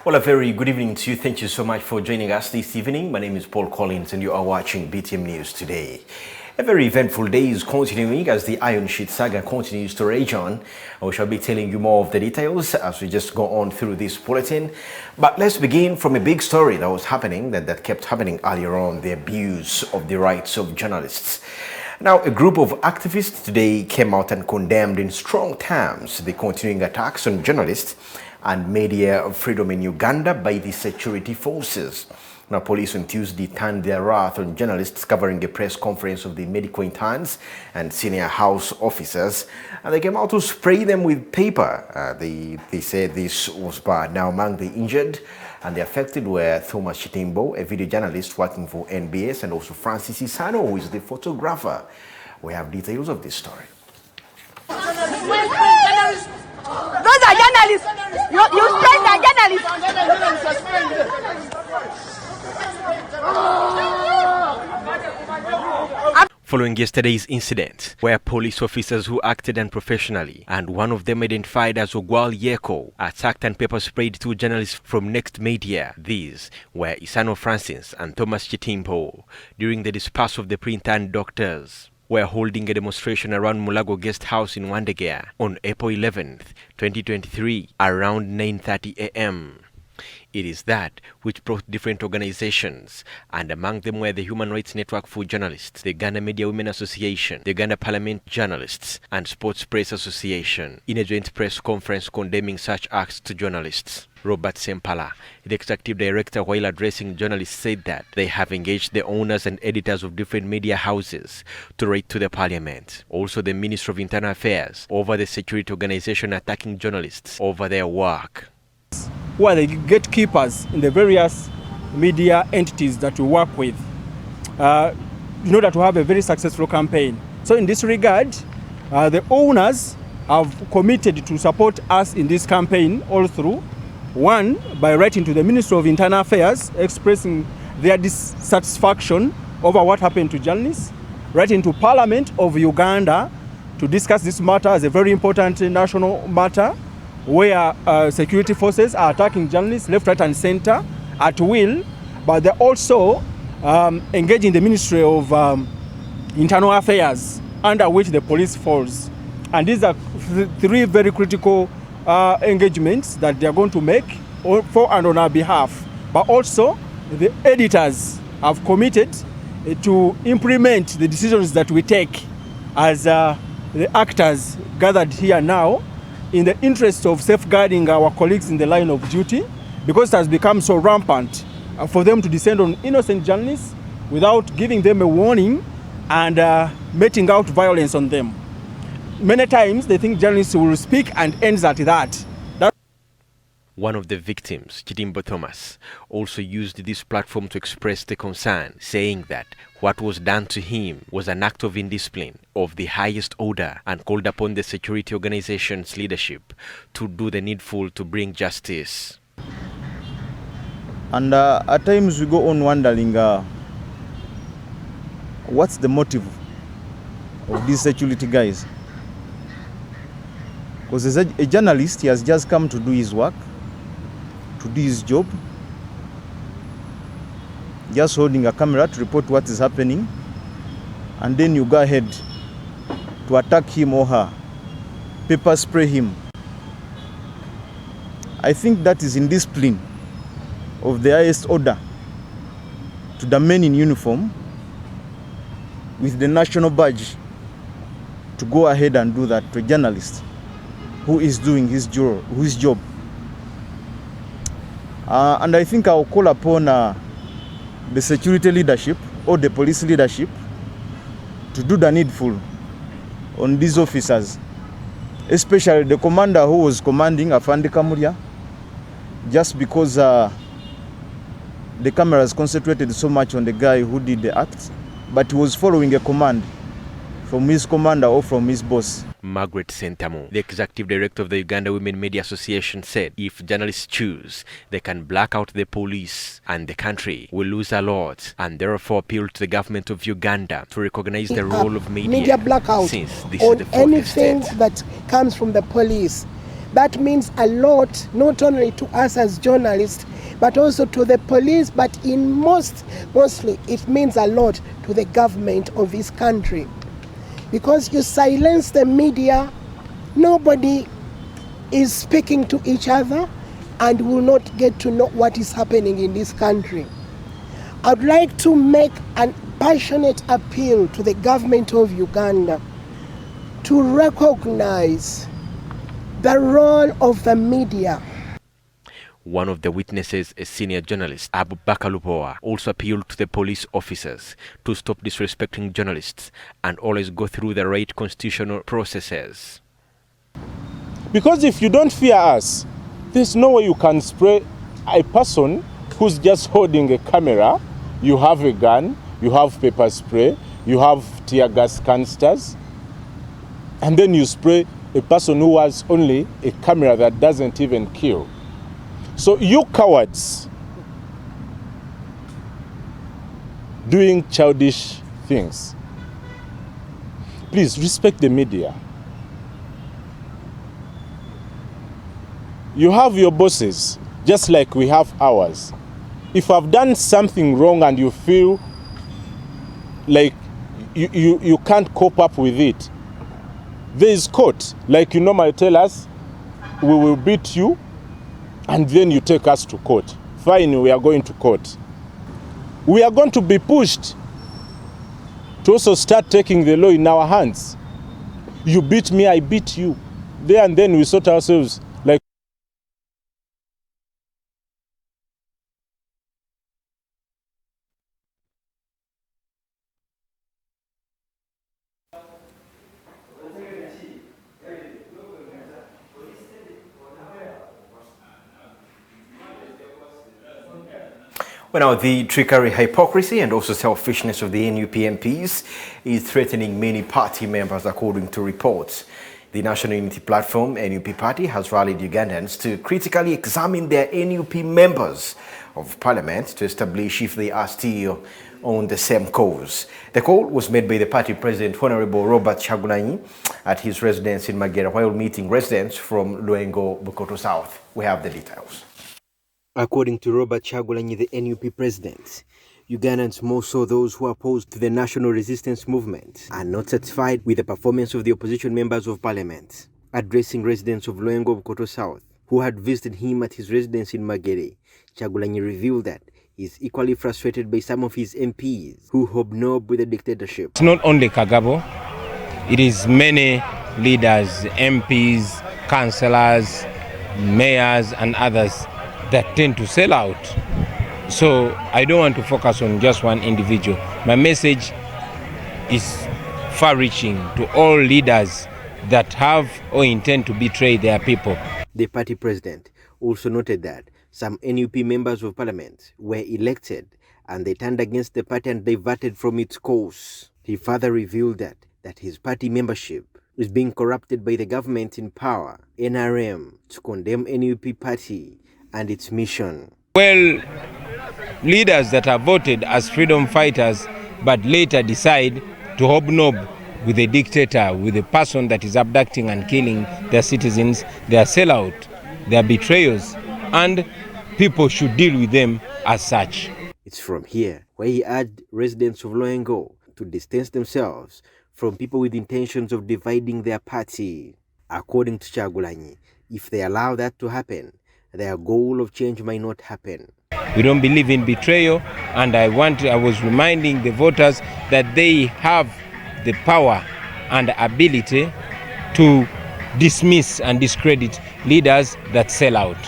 Well, a very good evening to you. Thank you so much for joining us this evening. My name is Paul Collins and you are watching Btm News Today. A very eventful day is continuing as the Iron Sheet saga continues to rage on. We shall be telling you more of the details as we just go on through this bulletin. But let's begin from a big story that was happening, that kept happening earlier on, the abuse of the rights of journalists. Now, a group of activists today came out and condemned in strong terms the continuing attacks on journalists and media freedom in Uganda by the security forces. Now, police on Tuesday turned their wrath on journalists covering a press conference of the medical interns and senior house officers, and they came out to spray them with paper. They said this was bad. Now, among the injured and the affected were Thomas Chitimbo, a video journalist working for NBS, and also Francis Isano, who is the photographer. We have details of this story. Those are journalists. You spray the journalists. Following yesterday's incident, where police officers who acted unprofessionally, and one of them identified as Ogwal Yeko, attacked and pepper sprayed two journalists from Next Media. These were Isano Francis and Thomas Chitimbo. During the disperse of the pre-interned doctors, were holding a demonstration around Mulago Guest House in Wandegea on April 11th, 2023, around 9:30 a.m. It is that which brought different organizations, and among them were the Human Rights Network for Journalists, the Uganda Media Women Association, the Uganda Parliament Journalists, and Sports Press Association, in a joint press conference condemning such acts to journalists. Robert Sempala, the executive director, while addressing journalists, said that they have engaged the owners and editors of different media houses to write to the parliament. Also, the Ministry of Internal Affairs over the security organization attacking journalists over their work. Who are the gatekeepers in the various media entities that we work with in order to have a very successful campaign. So in this regard, the owners have committed to support us in this campaign all through. One, by writing to the Ministry of Internal Affairs, expressing their dissatisfaction over what happened to journalists, writing to Parliament of Uganda to discuss this matter as a very important national matter, where security forces are attacking journalists left, right, and center at will, but they're also engaging the Ministry of Internal Affairs, under which the police falls. And these are three very critical engagements that they are going to make for and on our behalf. But also, the editors have committed to implement the decisions that we take as the actors gathered here now, in the interest of safeguarding our colleagues in the line of duty, because it has become so rampant for them to descend on innocent journalists without giving them a warning and meting out violence on them. Many times they think journalists will speak and ends at that. One of the victims, Chitimbo Thomas, also used this platform to express the concern, saying that what was done to him was an act of indiscipline of the highest order, and called upon the security organization's leadership to do the needful to bring justice. And at times we go on wondering what's the motive of these security guys? Because as a journalist, he has just come to do his work, to do his job, just holding a camera to report what is happening, and then you go ahead to attack him or her, pepper spray him. I think that is indiscipline of the highest order to the men in uniform with the national badge to go ahead and do that to a journalist who is doing his job. And I think I'll call upon the security leadership or the police leadership to do the needful on these officers, especially the commander who was commanding, Afandi Kamuria, just because the cameras concentrated so much on the guy who did the act, but he was following a command from his commander or from his boss. Margaret Sentamu, the executive director of the Uganda Women Media Association, said if journalists choose, they can black out the police and the country will lose a lot, and therefore appealed to the government of Uganda to recognize the role of media blackout since this on is the anything state that comes from the police. That means a lot, not only to us as journalists, but also to the police, but mostly it means a lot to the government of this country. Because you silence the media, nobody is speaking to each other and will not get to know what is happening in this country. I'd like to make a passionate appeal to the government of Uganda to recognize the role of the media. One of the witnesses, a senior journalist, Abu Bakalupoa, also appealed to the police officers to stop disrespecting journalists and always go through the right constitutional processes. Because if you don't fear us, there's no way you can spray a person who's just holding a camera. You have a gun, you have pepper spray, you have tear gas canisters, and then you spray a person who has only a camera that doesn't even kill. So you cowards doing childish things, please respect the media. You have your bosses, just like we have ours. If I've done something wrong and you feel like you can't cope up with it, there is court. Like you normally tell us, we will beat you, and then you take us to court. Fine, we are going to court. We are going to be pushed to also start taking the law in our hands. You beat me, I beat you. There and then we sort ourselves like. Well, now, the trickery, hypocrisy and also selfishness of the NUP MPs is threatening many party members, according to reports. The National Unity Platform, NUP Party, has rallied Ugandans to critically examine their NUP members of parliament to establish if they are still on the same cause. The call was made by the party president, Honorable Robert Chagulanyi, at his residence in Magera while meeting residents from Luengo, Bukoto South. We have the details. According to Robert Chagulanyi, the NUP president, Ugandans, more so those who are opposed to the national resistance movement, are not satisfied with the performance of the opposition members of parliament. Addressing residents of Luengo, Bukoto South, who had visited him at his residence in Magere, Chagulanyi revealed that he is equally frustrated by some of his MPs who hobnob with the dictatorship. It's not only Kagabo, it is many leaders, MPs, councillors, mayors and others that tend to sell out. So I don't want to focus on just one individual. My message is far-reaching to all leaders that have or intend to betray their people. The party president also noted that some NUP members of parliament were elected and they turned against the party and diverted from its course. He further revealed that his party membership is being corrupted by the government in power, NRM, to condemn NUP party and its mission. Well, leaders that are voted as freedom fighters but later decide to hobnob with a dictator, with a person that is abducting and killing their citizens, they are sellout, they are betrayers, and people should deal with them as such. It's from here where he urged residents of Luengo to distance themselves from people with intentions of dividing their party. According to Chagulanyi, if they allow that to happen, their goal of change might not happen. We don't believe in betrayal, and I was reminding the voters that they have the power and ability to dismiss and discredit leaders that sell out.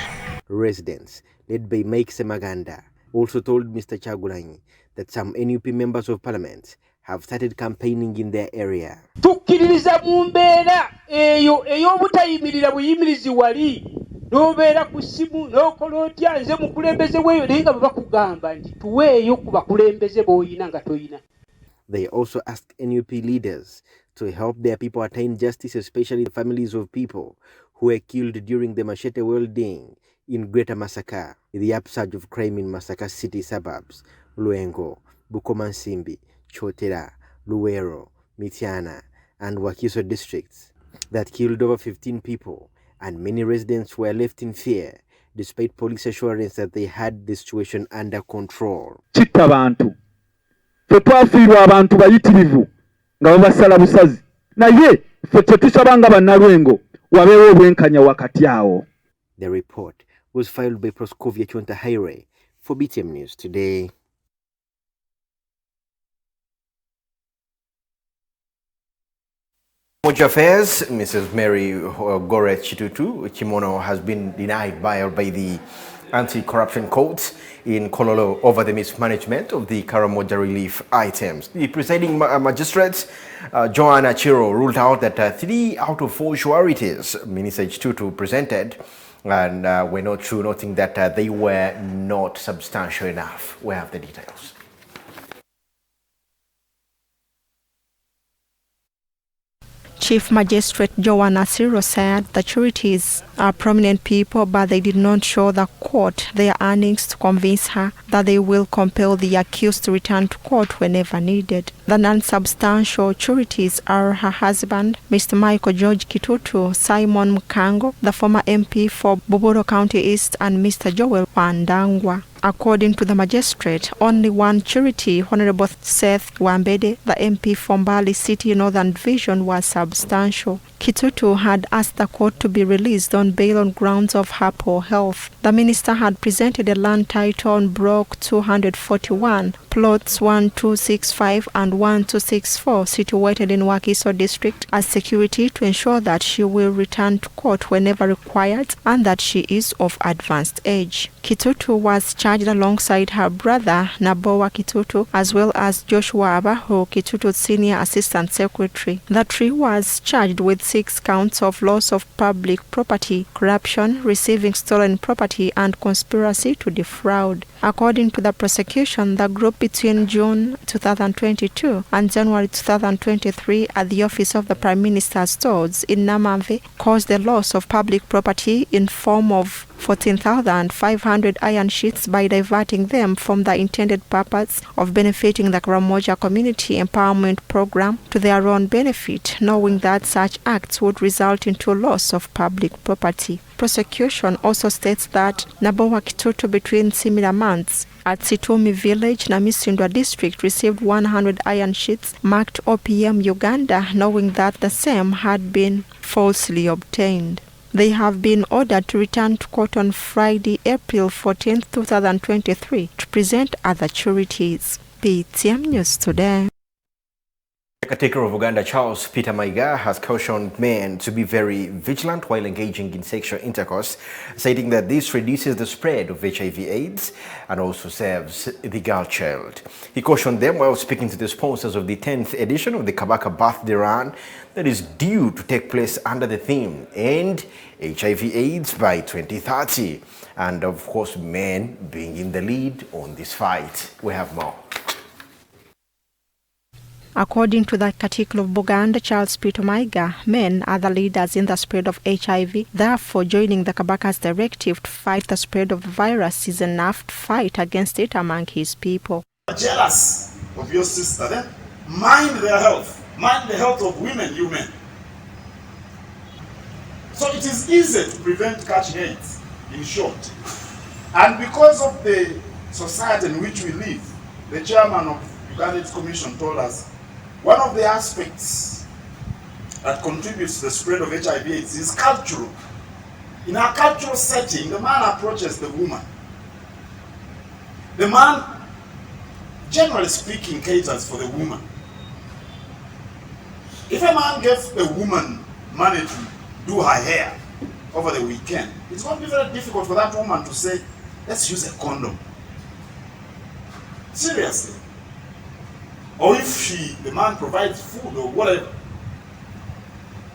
Residents, led by Mike Semaganda, also told Mr. Chagulanyi that some NUP members of parliament have started campaigning in their area. Tukkiririza mu mbeera eyo ey'obutayimirira buyimirizi wali n'obeera ku ssimu n'okola otya nze mukulembeze weeyo naye nga bwe bakugamba nti tuweeyo ku bakulembeze b'oyina nga toyina. They also asked NUP leaders to help their people attain justice, especially the families of people who were killed during the machete wielding in Greater Masaka, the upsurge of crime in Masaka city suburbs, Luengo, Bukomansimbi, Chotera, Luwero, Mitiana, and Wakiso districts that killed over 15 people and many residents were left in fear, despite police assurance that they had the situation under control. Chitta abantu. Tetwafiirwa abantu bayitirivu nga babasala busazi. Naye ffe tetusaba nga bannalwengo wabeewo obwenkanya wakati awo. The report was filed by Proscovia Chonta Haire for Btm News Today. Much affairs, Mrs. Mary Goret Chitutu Chimono has been denied bail by the anti-corruption court in Kololo over the mismanagement of the Karamoja relief items. The presiding magistrate, Joanna Chiro, ruled out that 3 out of 4 sureties Minister Chitutu presented and were not true, noting that they were not substantial enough. We have the details. Chief Magistrate Joanna Siro said the sureties are prominent people, but they did not show the court their earnings to convince her that they will compel the accused to return to court whenever needed. The non-substantial sureties are her husband, Mr. Michael George Kitutu, Simon Mukango, the former MP for Boboro County East, and Mr. Joel Pandangwa. According to the magistrate, only one surety, Honorable Seth Wambede, the MP from Bali City Northern Division, was substantial. Kitutu had asked the court to be released on bail on grounds of her poor health. The minister had presented a land title on Block 241, plots 1265 and 1264, situated in Wakiso district, as security to ensure that she will return to court whenever required and that she is of advanced age. Kitutu was charged alongside her brother Nabowa Kitutu, as well as Joshua Abaho, Kitutu's senior assistant secretary. The three was charged with 6 counts of loss of public property, corruption, receiving stolen property, and conspiracy to defraud. According to the prosecution, the group between June 2022 and January 2023 at the office of the Prime Minister's stores in Namave caused the loss of public property in form of 14,500 iron sheets by diverting them from the intended purpose of benefiting the Karamoja Community Empowerment Program to their own benefit, knowing that such acts would result into loss of public property. Prosecution also states that Nabowa Kitutu between similar months at Situmi Village, Namisindwa District, received 100 iron sheets marked OPM Uganda, knowing that the same had been falsely obtained. They have been ordered to return to court on Friday, April 14, 2023, to present other sureties. Btm News Today. The caretaker of Uganda, Charles Peter Maiga, has cautioned men to be very vigilant while engaging in sexual intercourse, stating that this reduces the spread of HIV/AIDS and also serves the girl child. He cautioned them while speaking to the sponsors of the 10th edition of the Kabaka Birthday Run that is due to take place under the theme End HIV/AIDS by 2030. And of course, men being in the lead on this fight. We have more. According to the Katikkiro of Buganda, Charles Peter Maiga, men are the leaders in the spread of HIV. Therefore, joining the Kabaka's directive to fight the spread of the virus is enough to fight against it among his people. Jealous of your sister, then mind their health. Mind the health of women, you men. So it is easy to prevent catching AIDS, in short. And because of the society in which we live, the chairman of Uganda AIDS Commission told us one of the aspects that contributes to the spread of HIV/AIDS is cultural. In our cultural setting, the man approaches the woman. The man, generally speaking, caters for the woman. If a man gives a woman money to do her hair over the weekend, it's going to be very difficult for that woman to say, let's use a condom. Seriously. Or if the man provides food or whatever,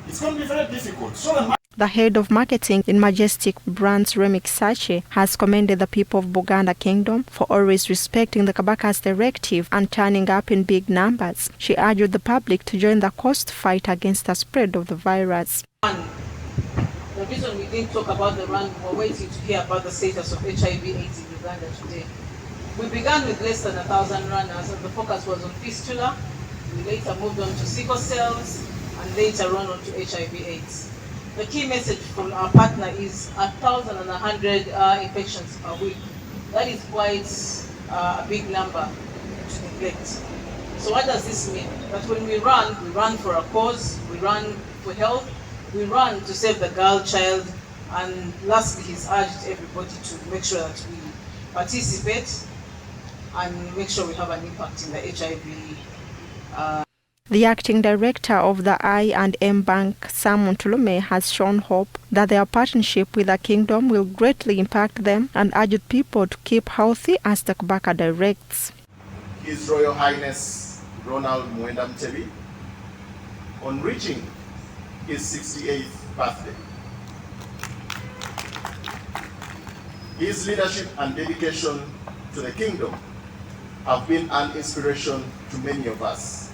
it's going to be very difficult. So the head of marketing in Majestic Brands, Remix Sache, has commended the people of Buganda Kingdom for always respecting the Kabaka's directive and turning up in big numbers. She urged the public to join the cause to fight against the spread of the virus. The reason we didn't talk about the run, we're waiting to hear about the status of HIV/AIDS in Uganda today. We began with less than 1,000 runners, and the focus was on fistula. We later moved on to sickle cells, and later on to HIV/AIDS. the key message from our partner is 1,100 infections per week. That is quite a big number to neglect. So what does this mean? That when we run for a cause, we run for health, we run to save the girl child, and lastly, he's urged everybody to make sure that we participate and make sure we have an impact in the HIV. The acting director of the I&M Bank, Simon Tulume, has shown hope that their partnership with the kingdom will greatly impact them and urged people to keep healthy as the Kabaka directs. His Royal Highness Ronald Muwenda Mutebi, on reaching his 68th birthday. His leadership and dedication to the kingdom have been an inspiration to many of us.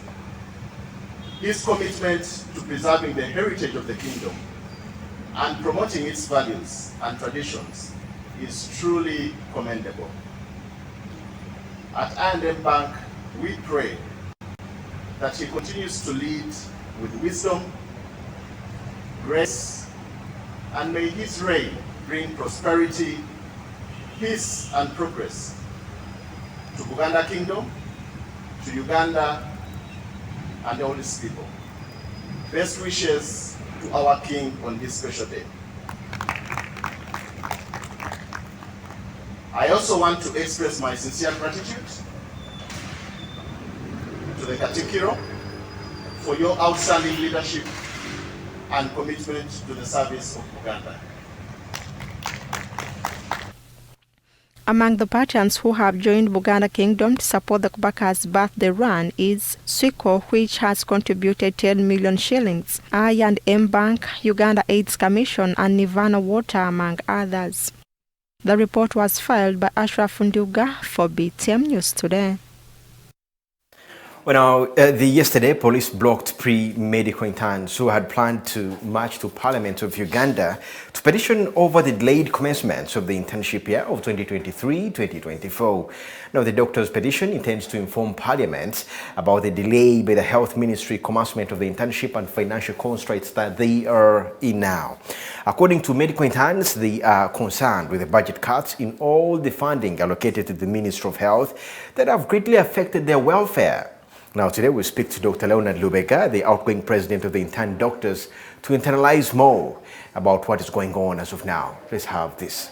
His commitment to preserving the heritage of the kingdom and promoting its values and traditions is truly commendable. At I&M Bank, we pray that he continues to lead with wisdom, grace, and may his reign bring prosperity, peace, and progress to Buganda Kingdom, to Uganda, and all its people. Best wishes to our King on this special day. I also want to express my sincere gratitude to the Katikiro for your outstanding leadership and commitment to the service of Uganda. Among the patrons who have joined Buganda Kingdom to support the Kabaka's birthday run is Swiko, which has contributed 10 million shillings, I&M Bank, Uganda AIDS Commission, and Nirvana Water, among others. The report was filed by Ashraf Nduga for Btm News Today. Well, now, yesterday, police blocked pre-medical interns who had planned to march to Parliament of Uganda to petition over the delayed commencement of the internship year of 2023-2024. Now, the doctor's petition intends to inform Parliament about the delay by the Health Ministry commencement of the internship and financial constraints that they are in now. According to medical interns, they are concerned with the budget cuts in all the funding allocated to the Ministry of Health that have greatly affected their welfare. Now, today we speak to Dr. Leonard Lubega, the outgoing president of the intern doctors, to internalize more about what is going on as of now. Let's have this.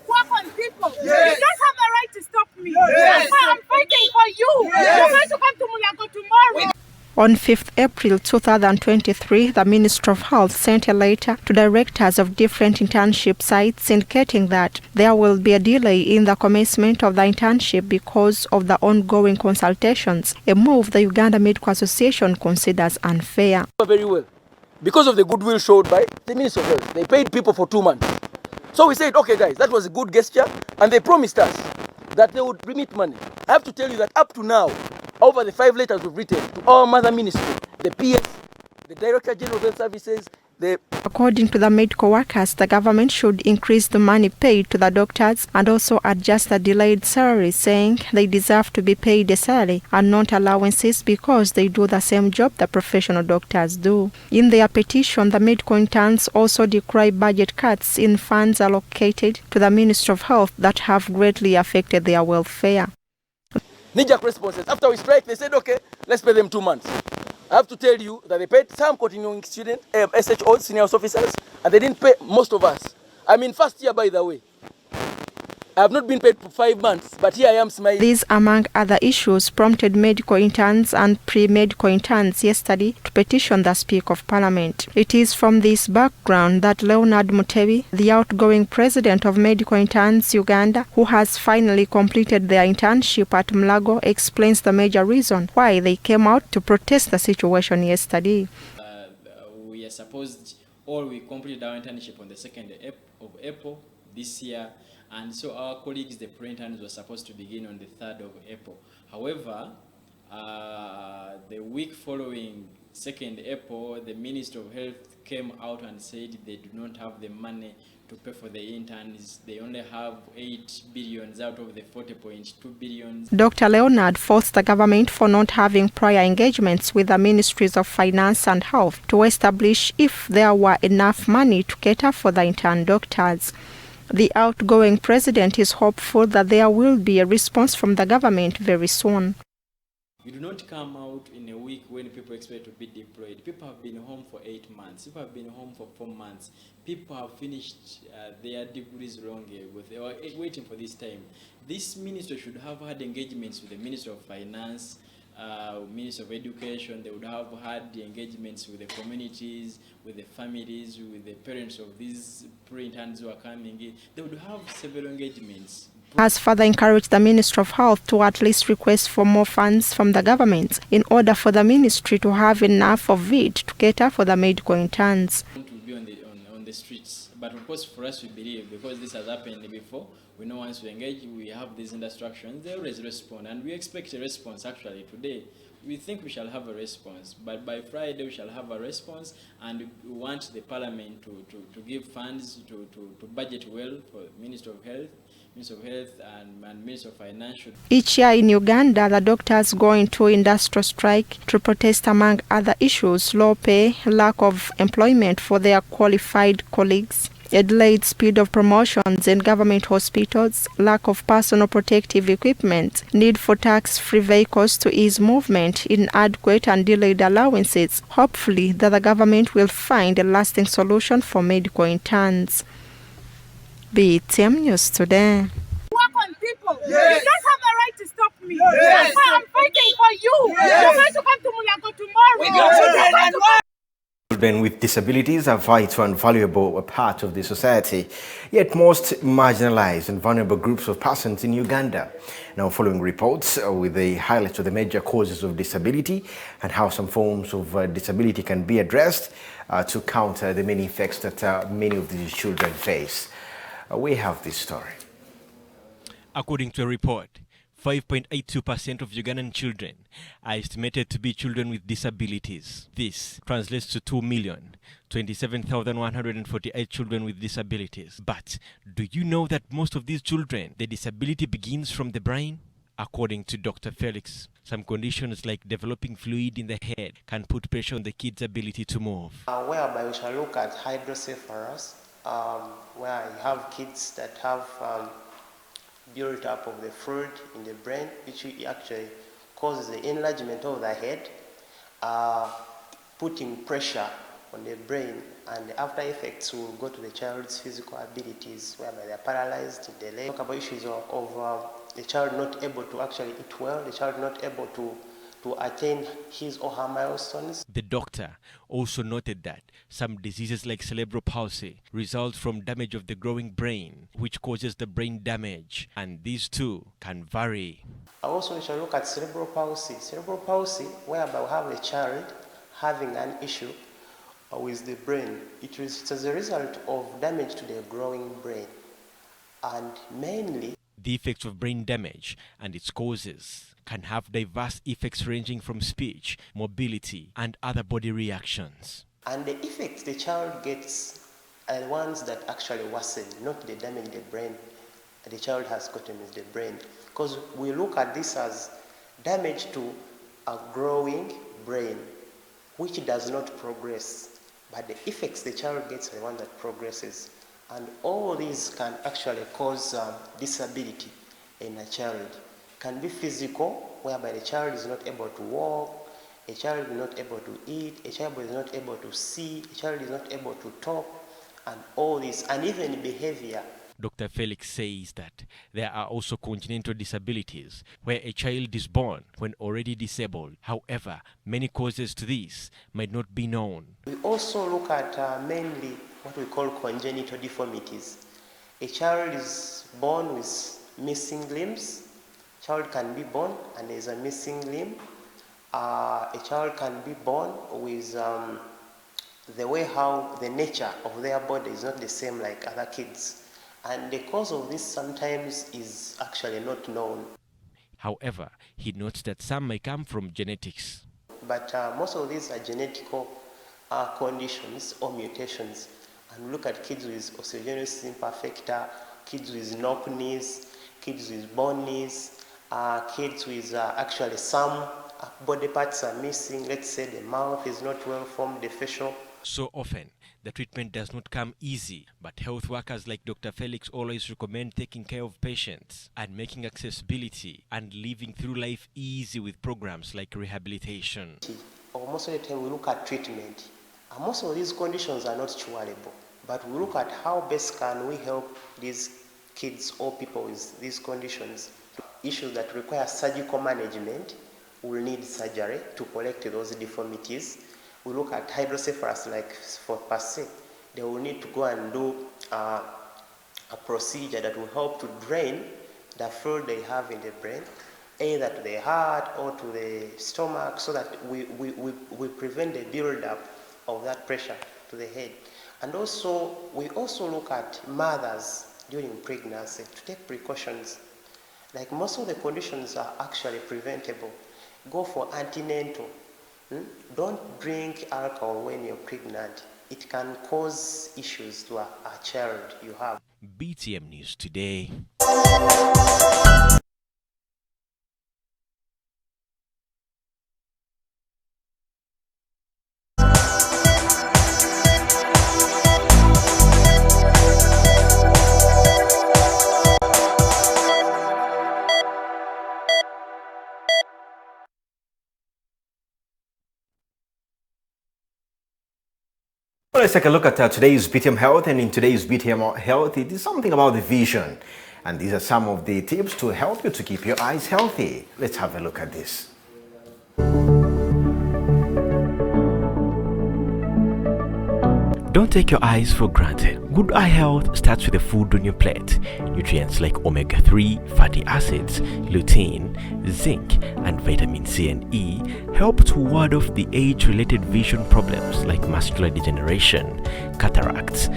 Work on people. Yes. You don't have the right to stop me. Yes. That's why I'm fighting for you. Yes. You're going to come to Mulago tomorrow. On 5th April 2023, the Ministry of Health sent a letter to directors of different internship sites indicating that there will be a delay in the commencement of the internship because of the ongoing consultations, a move the Uganda Medical Association considers unfair. Very well, because of the goodwill showed by the Ministry of Health. They paid people for 2 months. So we said, okay guys, that was a good gesture, and they promised us that they would remit money. I have to tell you that up to now, over the 5 letters we've written to our mother ministry, the PS, the Director General of Health Services, According to the medical workers, the government should increase the money paid to the doctors and also adjust the delayed salaries, saying they deserve to be paid a salary and not allowances because they do the same job the professional doctors do. In their petition, the medical interns also decry budget cuts in funds allocated to the Ministry of Health that have greatly affected their welfare. Knee-jerk responses. After we strike, they said, okay, let's pay them 2 months. I have to tell you that they paid some continuing students, SHOs, senior officers, and they didn't pay most of us. I'm in first year, by the way. I have not been paid for 5 months, but here I am smiling. These, among other issues, prompted medical interns and pre-medical interns yesterday to petition the Speaker of Parliament. It is from this background that Leonard Mutebi, the outgoing president of Medical Interns Uganda, who has finally completed their internship at Mulago, explains the major reason why they came out to protest the situation yesterday. We are supposed, we completed our internship on the 2nd of April this year. And so our colleagues, the pre-interns, were supposed to begin on the 3rd of April. However, the week following 2nd April, the Minister of Health came out and said they do not have the money to pay for the interns. They only have 8 billions out of the 40.2 billions. Dr. Leonard faults the government for not having prior engagements with the Ministries of Finance and Health to establish if there were enough money to cater for the intern doctors. The outgoing president is hopeful that there will be a response from the government very soon. You do not come out in a week when people expect to be deployed. People have been home for 8 months. People have been home for 4 months. People have finished their degrees long ago. They were waiting for this time. This minister should have had engagements with the Minister of Finance, Minister of Education. They would have had the engagements with the communities, with the families, with the parents of these pre-interns who are coming in. They would have several engagements. Has further encouraged the Ministry of Health to at least request for more funds from the government in order for the ministry to have enough of it to cater for the medical interns. To be on the streets, but of course for us we believe, because this has happened before, we know once we engage, we have these instructions, they always respond, and we expect a response. Actually today we think we shall have a response, but by Friday we shall have a response, and we want the Parliament to give funds to budget well for Minister of Health and Minister of Finance. Each year in Uganda, the doctors go into industrial strike to protest, among other issues, low pay, lack of employment for their qualified colleagues, a delayed speed of promotions in government hospitals, lack of personal protective equipment, need for tax-free vehicles to ease movement, inadequate and delayed allowances. Hopefully that the government will find a lasting solution for medical interns. Btm News Today. Work on people. You don't have the right to stop me. That's why I'm fighting for you. You're going to come to Mulago tomorrow. Children with disabilities are vital and valuable part of the society, yet most marginalized and vulnerable groups of persons in Uganda. Now following reports with the highlights of the major causes of disability and how some forms of disability can be addressed to counter the many effects that many of these children face. We have this story. According to a report, 5.82% of Ugandan children are estimated to be children with disabilities. This translates to 2,027,148 children with disabilities. But do you know that most of these children, the disability begins from the brain? According to Dr. Felix, some conditions like developing fluid in the head can put pressure on the kid's ability to move. Whereby we shall look at hydrocephalus, where you have kids that have built up of the fluid in the brain, which actually causes the enlargement of the head, putting pressure on the brain, and the after effects will go to the child's physical abilities, whereby they are paralyzed in the leg. Talk about issues of the child not able to actually eat well, the child not able to attain his or her milestones. The doctor also noted that some diseases like cerebral palsy result from damage of the growing brain, which causes the brain damage, and these too can vary. Also, we shall look at cerebral palsy. Cerebral palsy, whereby we have a child having an issue with the brain. It is as a result of damage to the growing brain, and mainly the effects of brain damage and its causes can have diverse effects ranging from speech, mobility, and other body reactions. And the effects the child gets are ones that actually worsen, not the damage the brain the child has gotten with the brain. Because we look at this as damage to a growing brain, which does not progress. But the effects the child gets are the one that progresses. And all these can actually cause disability in a child. Can be physical, whereby the child is not able to walk, a child is not able to eat, a child is not able to see, a child is not able to talk, and all this, and even behavior. Dr. Felix says that there are also congenital disabilities where a child is born when already disabled. However, many causes to this might not be known. We also look at mainly what we call congenital deformities. A child is born with missing limbs. Child can be born and there is a missing limb. A child can be born with the way how the nature of their body is not the same like other kids. And the cause of this sometimes is actually not known. However, he notes that some may come from genetics. But most of these are genetic conditions or mutations. And and we look at kids with osteogenesis imperfecta, kids with knock knees, kids with bone knees, kids with actually some body parts are missing. Let's say the mouth is not well formed, the facial. So often, the treatment does not come easy, but health workers like Dr. Felix always recommend taking care of patients and making accessibility and living through life easy with programs like rehabilitation. Most of the time we look at treatment. Most of these conditions are not curable, but we look at how best can we help these kids or people with these conditions. Issues that require surgical management will need surgery to correct those deformities. We look at hydrocephalus, like for per se, they will need to go and do a procedure that will help to drain the fluid they have in the brain, either to the heart or to the stomach, so that we prevent the build-up of that pressure to the head. And also, we also look at mothers during pregnancy to take precautions. Like most of the conditions are actually preventable. Go for antenatal. Don't drink alcohol when you're pregnant. It can cause issues to a child you have. BTM News Today. Well, let's take a look at today's BTM Health, and in today's BTM Health, it is something about the vision. And these are some of the tips to help you to keep your eyes healthy. Let's have a look at this. Don't take your eyes for granted. Good eye health starts with the food on your plate. Nutrients like omega-3 fatty acids, lutein, zinc, and vitamin C and E help to ward off the age-related vision problems like macular degeneration, cataracts.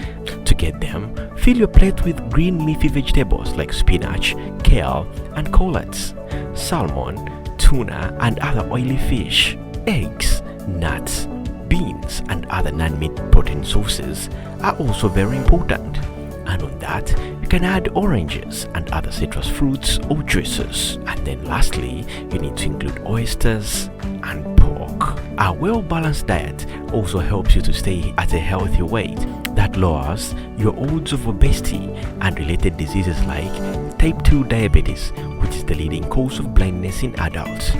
To get them, fill your plate with green leafy vegetables like spinach, kale, and collards, salmon, tuna, and other oily fish, eggs, nuts, beans, and other non-meat protein sources are also very important. And on that, you can add oranges and other citrus fruits or juices. And then lastly, you need to include oysters and pork. A well-balanced diet also helps you to stay at a healthy weight that lowers your odds of obesity and related diseases like type 2 diabetes, which is the leading cause of blindness in adults.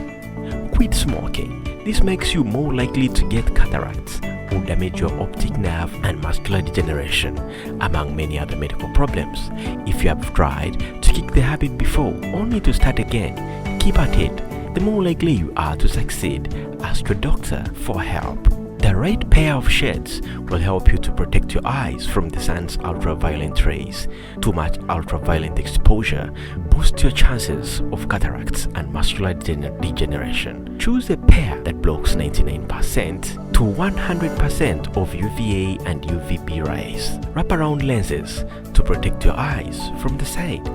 Quit smoking. This makes you more likely to get cataracts or damage your optic nerve and macular degeneration, among many other medical problems. If you have tried to kick the habit before, only to start again, keep at it. The more likely you are to succeed. Ask your doctor for help. The right pair of shades will help you to protect your eyes from the sun's ultraviolet rays. Too much ultraviolet exposure boosts your chances of cataracts and macular degeneration. Choose a pair that blocks 99% to 100% of UVA and UVB rays. Wraparound lenses to protect your eyes from the side.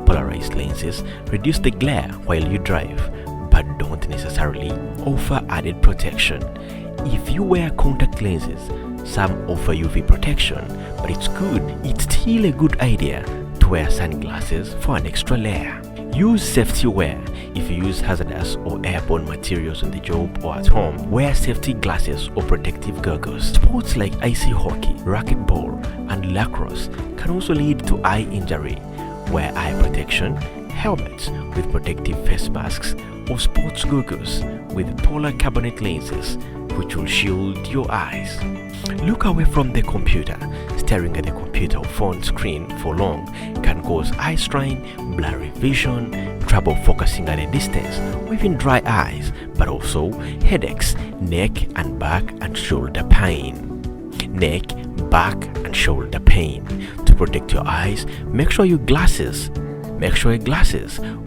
Polarized lenses reduce the glare while you drive, but don't necessarily offer added protection. If you wear contact lenses, some offer UV protection, but it's still a good idea to wear sunglasses for an extra layer. Use safety wear. If you use hazardous or airborne materials on the job or at home, wear safety glasses or protective goggles. Sports like icy hockey, racquetball, and lacrosse can also lead to eye injury. Wear eye protection, helmets with protective face masks, or sports goggles with polar carbonate lenses, which will shield your eyes. Look away from the computer. Staring at the computer or phone screen for long can cause eye strain, blurry vision, trouble focusing at a distance, or even dry eyes, but also headaches, neck and back and shoulder pain. Neck, back and shoulder pain. To protect your eyes, make sure your glasses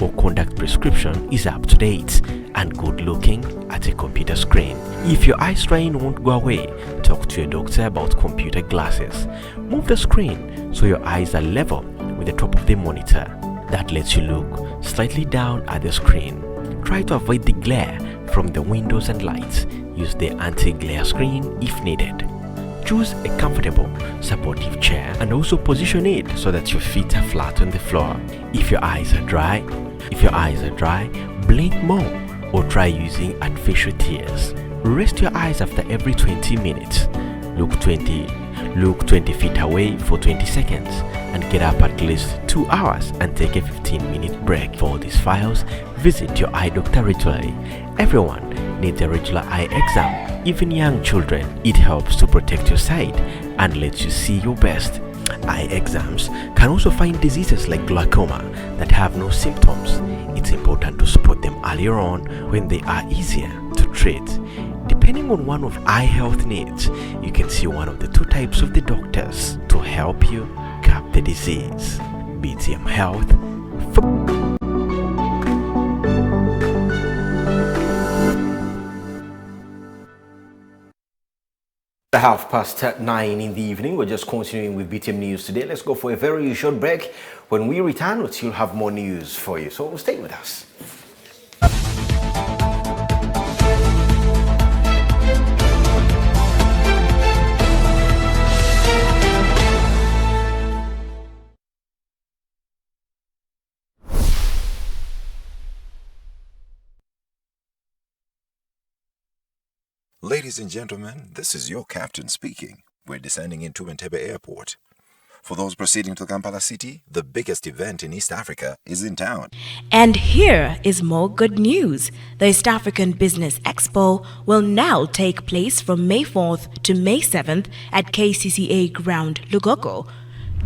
or contact prescription is up to date and good looking at a computer screen. If your eye strain won't go away, talk to your doctor about computer glasses. Move the screen so your eyes are level with the top of the monitor. That lets you look slightly down at the screen. Try to avoid the glare from the windows and lights. Use the anti-glare screen if needed. Choose a comfortable, supportive chair and also position it so that your feet are flat on the floor. If your eyes are dry, blink more or try using artificial tears. Rest your eyes after every 20 minutes. Look 20 feet away for 20 seconds and get up at least 2 hours and take a 15-minute break. For all these files, visit your eye doctor regularly. Everyone needs a regular eye exam, even young children. It helps to protect your sight and lets you see your best. Eye exams can also find diseases like glaucoma that have no symptoms. It's important to spot them earlier on when they are easier to treat. Depending on one of eye health needs, you can see one of the two types of the doctors to help you curb the disease. BTM Health. At 9:30 in the evening, we're just continuing with BTM News Today. Let's go for a very short break. When we return, we'll still have more news for you, so stay with us. Ladies and gentlemen, this is your captain speaking. We're descending into Entebbe Airport. For those proceeding to Kampala City, the biggest event in East Africa is in town. And here is more good news. The East African Business Expo will now take place from May 4th to May 7th at KCCA Ground, Lugogo.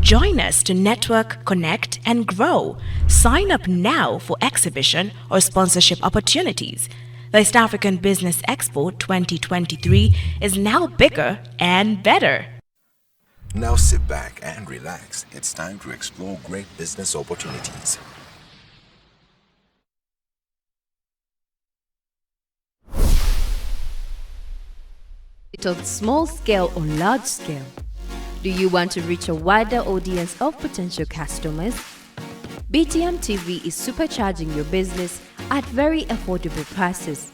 Join us to network, connect, and grow. Sign up now for exhibition or sponsorship opportunities. The East African Business Expo 2023 is now bigger and better. Now sit back and relax. It's time to explore great business opportunities. On small scale or large scale? Do you want to reach a wider audience of potential customers? BTM TV is supercharging your business at very affordable prices.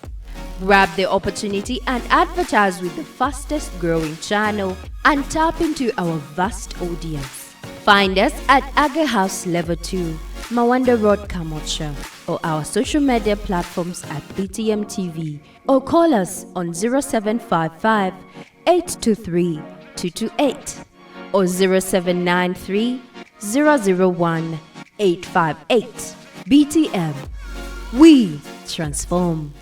Grab the opportunity and advertise with the fastest growing channel and tap into our vast audience. Find us at Aga House Level 2, Mawanda Road, Kamocha, or our social media platforms at BTM TV, or call us on 0755 823 228 or 0793 001 858. BTM, we transform.